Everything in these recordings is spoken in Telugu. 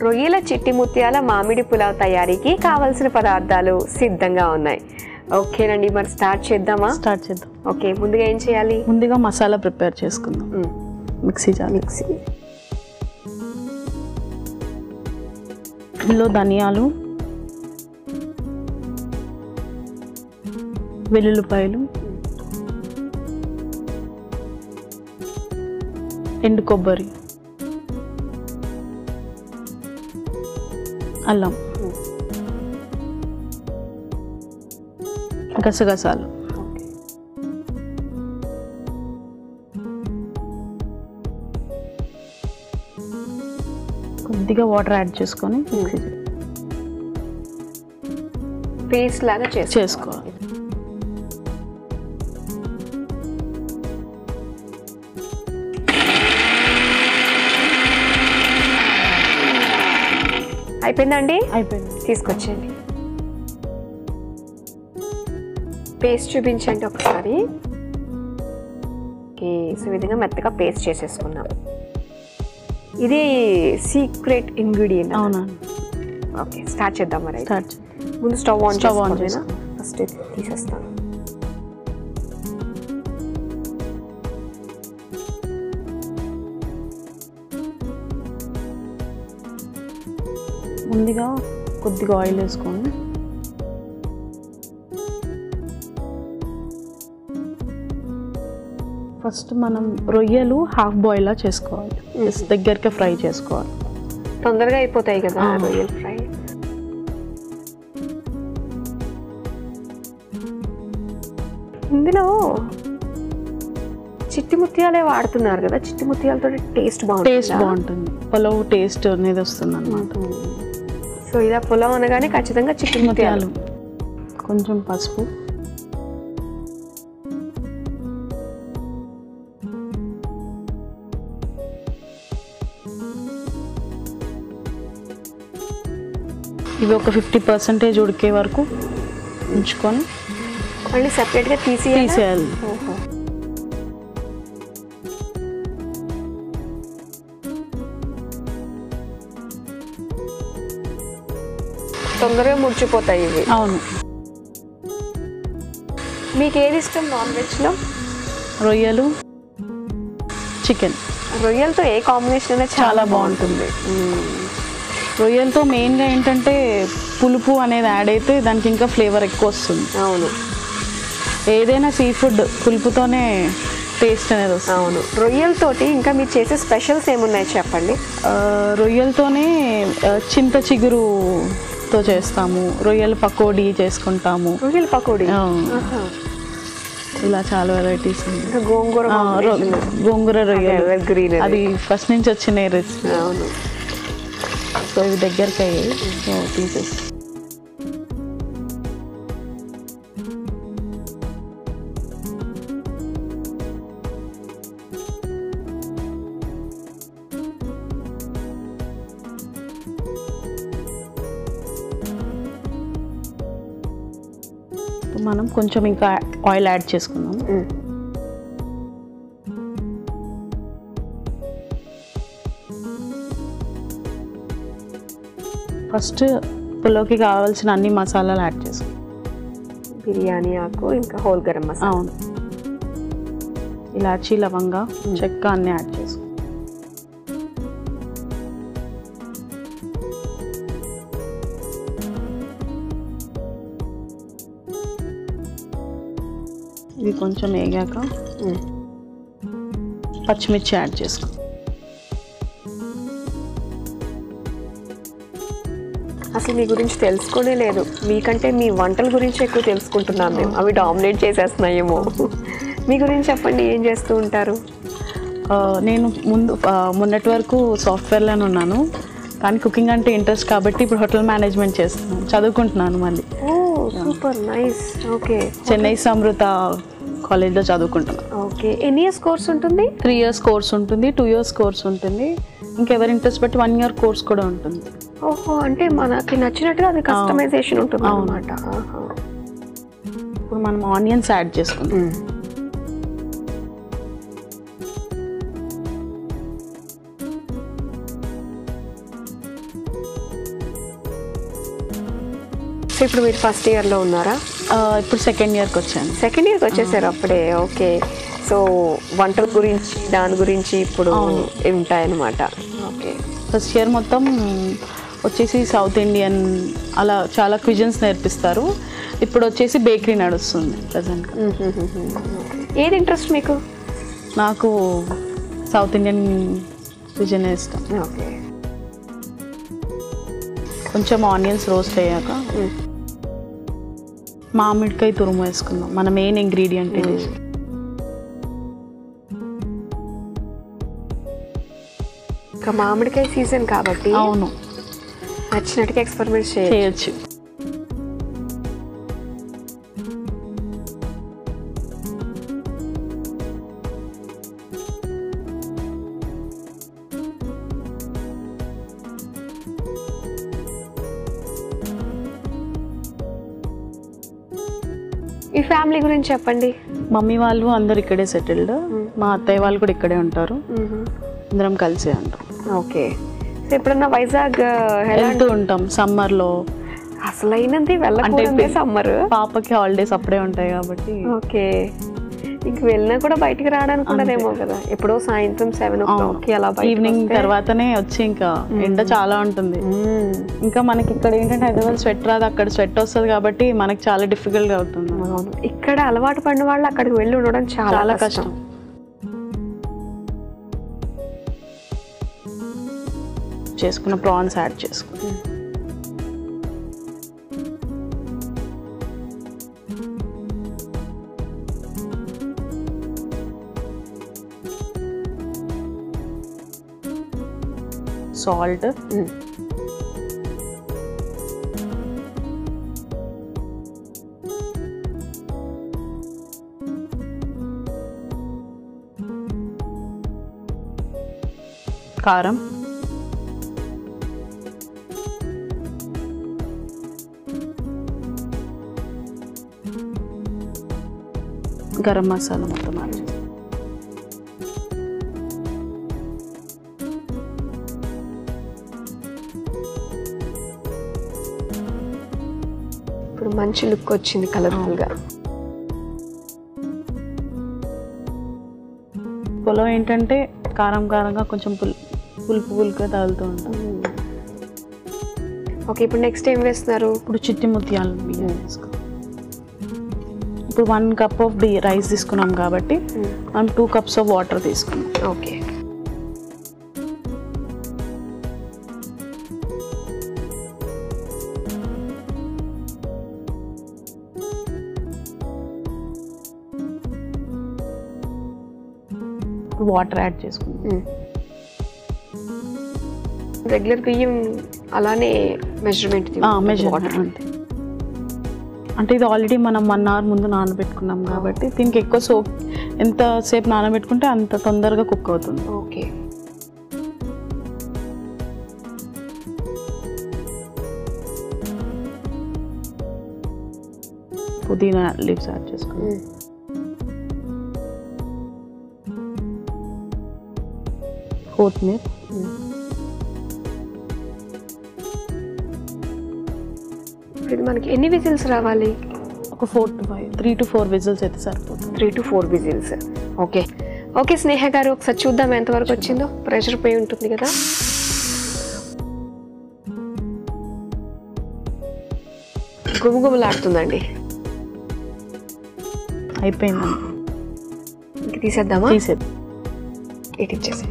రొయ్యల చిట్టి ముత్యాల మామిడి పులావ్ తయారీకి కావాల్సిన పదార్థాలు సిద్ధంగా ఉన్నాయి. ఓకేనండి, మరి స్టార్ట్ చేద్దామా? స్టార్ట్ చేద్దాం. ఓకే, ముందుగా ఏం చేయాలి? ముందుగా మసాలా ప్రిపేర్ చేసుకుందాం. మిక్సీ జార్, ఇందులో ధనియాలు, వెల్లుల్లిపాయలు, ఎండు కొబ్బరి, అల్లం, గసగసాలు, కొద్దిగా వాటర్ యాడ్ చేసుకొని పేస్ట్ లాగా చేసుకోవాలి. అయిపోయిందండి? అయిపోయింది. తీసుకొచ్చేయండి. పేస్ట్ చూపించండి ఒకసారి. ఓకే, సో ఈ విధంగా మెత్తగా పేస్ట్ చేసేసుకున్నాం. ఇది సీక్రెట్ ఇంగ్రీడియంట్. అవునా? ఓకే, స్టార్ట్ చేద్దాం. మరి స్టార్ట్. ముందు స్టవ్ ఆన్ చేసుకోండినా. ఫస్ట్ తీసేస్తాను. ముందుగా కొద్దిగా ఆయిల్ వేసుకొని ఫస్ట్ మనం రొయ్యలు హాఫ్ బాయిల్ చేసుకోవాలి. దగ్గరికి ఫ్రై చేసుకోవాలి. తొందరగా అయిపోతాయి కదా రొయ్యలు ఫ్రై. ఇందులో చిట్టి ముత్యాలే వాడుతున్నారు కదా, చిట్టి ముత్యాలతో టేస్ట్ బాగుంటుంది. పులావ్ టేస్ట్ అనేది వస్తుంది అన్నమాట. సో ఇలా పులావ్ అనగానే ఖచ్చితంగా చిట్టి ముత్యాలు. కొంచెం పసుపు, ఇవి ఒక 50% ఉడికే వరకు ఉంచుకొని మళ్ళీ సెపరేట్గా తీసేయాలి. తొందరగా ముడిచిపోతాయి ఇవి. అవును. మీకు ఏది ఇష్టం నాన్ వెజ్లో? రొయ్యలు, చికెన్. రొయ్యలతో ఏ కాంబినేషన్ అయినా చాలా బాగుంటుంది. రొయ్యలతో మెయిన్గా ఏంటంటే పులుపు అనేది యాడ్ అయితే దానికి ఇంకా ఫ్లేవర్ ఎక్కువ వస్తుంది. అవును, ఏదైనా సీ ఫుడ్ పులుపుతోనే టేస్ట్ అనేది వస్తుంది. అవును. రొయ్యలతోటి ఇంకా మీరు చేసే స్పెషల్స్ ఏమున్నాయి చెప్పండి? రొయ్యలతోనే చింత చిగురుతో చేస్తాము. రొయ్యల పకోడీ చేసుకుంటాము. రొయ్యల పకోడీ ఇలా చాలా వెరైటీస్ ఉన్నాయి. గోంగూర రొయ్యలు గ్రీన్, అది ఫస్ట్ నుంచి వచ్చిన రెసిపీ. అవును. సో ఇవి దగ్గరికి అయ్యాయి. సో పీసెస్ మనం కొంచెం ఇంకా ఆయిల్ యాడ్ చేసుకుందాం. ఫస్ట్ పులావ్కి కావాల్సిన అన్ని మసాలాలు యాడ్ చేసుకుందాం. బిర్యానీ ఆకు, ఇంకా హోల్ గరం మసాలా. అవును. ఇలాచీ, లవంగా, చెక్క అన్నీ యాడ్ చేసుకుందాం. ఇవి కొంచెం వేగాక పచ్చిమిర్చి యాడ్ చేసుకో. అసలు మీ గురించి తెలుసుకోనే లేదు. మీకంటే మీ వంటల గురించి ఎక్కువ తెలుసుకుంటున్నాను మేము. అవి డామినేట్ చేసేస్తున్నాయేమో. మీ గురించి చెప్పండి, ఏం చేస్తూ ఉంటారు? నేను మొన్నటి వరకు సాఫ్ట్వేర్లోనే ఉన్నాను, కానీ కుకింగ్ అంటే ఇంట్రెస్ట్ కాబట్టి ఇప్పుడు హోటల్ మేనేజ్మెంట్ చేస్తున్నాను. చదువుకుంటున్నాను మళ్ళీ. Super nice. ఓకే, చెన్నై సమృత కాలేజ్లో చదువుకుంటున్నాను. ఓకే, ఎన్ని ఇయర్స్ కోర్స్ ఉంటుంది? 3 years కోర్స్ ఉంటుంది, 2 years కోర్స్ ఉంటుంది, ఇంకెవరి ఇంట్రెస్ట్ బట్టి 1 year కోర్స్ కూడా ఉంటుంది. ఓహో, అంటే మనకి నచ్చినట్టుగా అది కస్టమైజేషన్ ఉంటుంది అన్నమాట. ఇప్పుడు మనం ఆనియన్స్ యాడ్ చేసుకుందాం. సో ఇప్పుడు మీరు ఫస్ట్ ఇయర్లో ఉన్నారా? ఇప్పుడు సెకండ్ ఇయర్కి వచ్చాను. సెకండ్ ఇయర్కి వచ్చేసారు అప్పుడే. ఓకే. సో వంటల గురించి దాని గురించి ఇప్పుడు ఉంటాయన్నమాట. ఓకే. ఫస్ట్ ఇయర్ మొత్తం వచ్చేసి సౌత్ ఇండియన్ అలా చాలా క్విజన్స్ నేర్పిస్తారు. ఇప్పుడు వచ్చేసి బేకరీ నడుస్తుంది ప్రజెంట్. ఏది ఇంట్రెస్ట్ మీకు? నాకు సౌత్ ఇండియన్ క్విజన్ ఇష్టం. ఓకే. కొంచెం ఆనియన్స్ రోస్ట్ అయ్యాక మామిడికాయ తురుము వేసుకుందాం, మన మెయిన్ ఇంగ్రీడియంట్ ఇది. ఇంకా మామిడికాయ సీజన్ కాబట్టి అవును, నచ్చినట్టుగా ఎక్స్పెరిమెంట్ చేయొచ్చు. ఈ ఫ్యామిలీ గురించి చెప్పండి. మమ్మీ వాళ్ళు అందరు ఇక్కడే సెటిల్డ్, మా అత్తయ్య వాళ్ళు కూడా ఇక్కడే ఉంటారు, అందరం కలిసే ఉంటాం. ఓకే. సో ఎప్పుడన్నా వైజాగ్ వెళ్తూ ఉంటాం సమ్మర్లో. అసలైనది వెళ్ళకుంటే సమ్మర్, పాపకి హాలిడేస్ అప్పుడే ఉంటాయి కాబట్టి. ఓకే. ఇంక వెళ్ళినా కూడా బయటికి రావడానికి ఉండదేమో కదా, ఎప్పుడో సాయంత్రం 7 o'clock అలా ఈవినింగ్ తర్వాతనే వచ్చి, ఇంకా ఎండ చాలా ఉంటుంది. ఇంకా మనకి ఇక్కడ ఏంటంటే హైదరాబాద్ స్వెట్ రాదు, అక్కడ స్వెట్ వస్తుంది కాబట్టి మనకి చాలా డిఫికల్ట్ అవుతుంది. ఇక్కడ అలవాటు పడిన వాళ్ళు అక్కడికి వెళ్ళి ఉండడం చాలా కష్టం. చేసుకున్న ప్రాన్స్ యాడ్ చేసుకున్నాం. సాల్ట్, కారం, గరం మసాలా మొత్తం యాడ్ చేస్తాం. ఇప్పుడు మంచి లుక్ వచ్చింది, కలర్ఫుల్గా. పులావ్ ఏంటంటే కారం కారంగా కొంచెం పులుపు పులుపుగా తగులుతూ ఉంటాం. ఓకే. ఇప్పుడు నెక్స్ట్ ఏం వేస్తున్నారు? ఇప్పుడు చిట్టి ముత్యాలు బియ్యం వేసుకో. ఇప్పుడు 1 cup ఆఫ్ రైస్ తీసుకున్నాం కాబట్టి మనం 2 cups ఆఫ్ వాటర్ తీసుకున్నాం. ఓకే. వాటర్ యాడ్ చేసుకుంటాం. రెగ్యులర్ బియ్యం అలానే మెజర్మెంట్ అంతే. అంటే ఇది ఆల్రెడీ మనం 1 hour ముందు నానబెట్టుకున్నాం కాబట్టి దీనికి ఎక్కువ ఎంతసేపు నానబెట్టుకుంటే అంత తొందరగా కుక్ అవుతుంది. ఓకే. పుదీనా లీవ్స్ యాడ్ చేసుకుంటాం. కొత్తిమీర, ఇది మనకి ఎన్ని విజిల్స్ రావాలి? ఒక 4 to 5, 3 to 4 విజిల్స్ అయితే సరిపోతుంది. 3 to 4 విజిల్స్. ఓకే. ఓకే స్నేహ గారు, ఒకసారి చూద్దాం ఎంతవరకు వచ్చిందో. ప్రెషర్ పోయి ఉంటుంది కదా. గుమగుమలాడుతుందండి. అయిపోయిందండి. ఇంక తీసేద్దామా? తీసేద్దాం. ఇచ్చేసి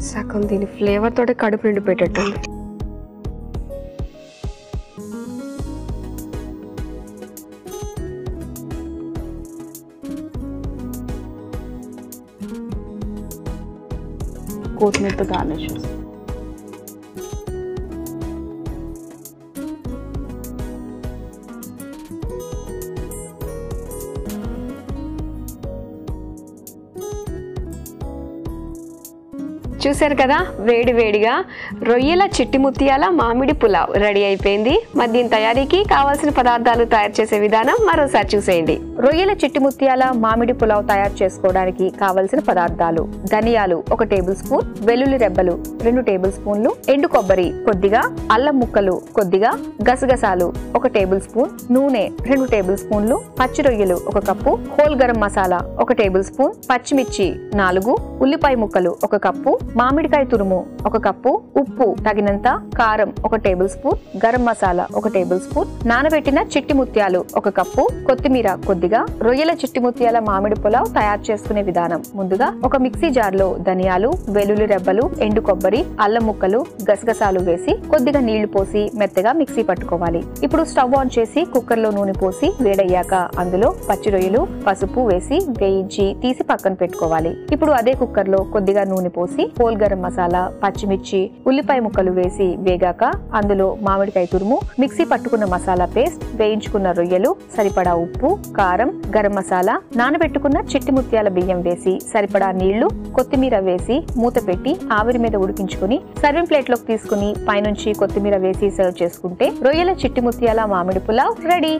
సగం దీని ఫ్లేవర్ తోటి కడుపు నిండిపోయేటట్టుంది. కొత్తిమీరతో గార్నిష్ చేస్తాం. చూసారు కదా, వేడి వేడిగా రొయ్యల చిట్టి ముత్యాల మామిడి పులావ్ రెడీ అయిపోయింది. మరి దీని తయారీకి కావాల్సిన పదార్థాలు తయారు చేసే విధానం మరోసారి చూసేయండి. రొయ్యల చిట్టి ముత్యాల మామిడి పులావ్ తయారు చేసుకోవడానికి కావలసిన పదార్థాలు: ధనియాలు 1 టేబుల్ స్పూన్, వెల్లుల్లి రెబ్బలు 2 టేబుల్ స్పూన్లు, ఎండు కొబ్బరి కొద్దిగా, అల్లం ముక్కలు కొద్దిగా, గసగసాలు 1 టేబుల్ స్పూన్, నూనె 2 టేబుల్ స్పూన్లు, పచ్చి రొయ్యలు 1 cup, whole garam masala 1 table spoon, పచ్చిమిర్చి 4, ఉల్లిపాయ ముక్కలు 1 కప్పు, మామిడికాయ తురుము 1 కప్పు, ఉప్పు తగినంత, కారం 1 table spoon, garam masala 1 table spoon, నానబెట్టిన చిట్టి ముత్యాలు 1 కప్పు, కొత్తిమీర కొద్దిగా. రొయ్యల చిట్టి ముత్యాల మామిడి పులావ్ తయారు చేసుకునే విధానం: ముందుగా ఒక మిక్సీ జార్ లో ధనియాలు, వెల్లుల్లి రెబ్బలు, ఎండు కొబ్బరి, అల్లం ముక్కలు, గసగసాలు వేసి కొద్దిగా నీళ్లు పోసి మెత్తగా మిక్సీ పట్టుకోవాలి. ఇప్పుడు స్టవ్ ఆన్ చేసి కుక్కర్ లో నూనె పోసి వేడయ్యాక అందులో పచ్చి రొయ్యలు, పసుపు వేసి వేయించి తీసి పక్కన పెట్టుకోవాలి. ఇప్పుడు అదే కుక్కర్ లో కొద్దిగా నూనె పోసి హోల్ గరం మసాలా, పచ్చిమిర్చి, ఉల్లిపాయ ముక్కలు వేసి వేగాక అందులో మామిడికాయ తురుము, మిక్సీ పట్టుకున్న మసాలా పేస్ట్, వేయించుకున్న రొయ్యలు, సరిపడా ఉప్పు, కారం, గరం మసాలా, నానబెట్టుకున్న చిట్టి ముత్యాల బియ్యం వేసి సరిపడా నీళ్లు, కొత్తిమీర వేసి మూత పెట్టి ఆవిరి మీద ఉడికించుకుని సర్వింగ్ ప్లేట్ లోకి తీసుకుని పైనుంచి కొత్తిమీర వేసి సర్వ్ చేసుకుంటే రొయ్యల చిట్టి ముత్యాల మామిడి పులావ్ రెడీ.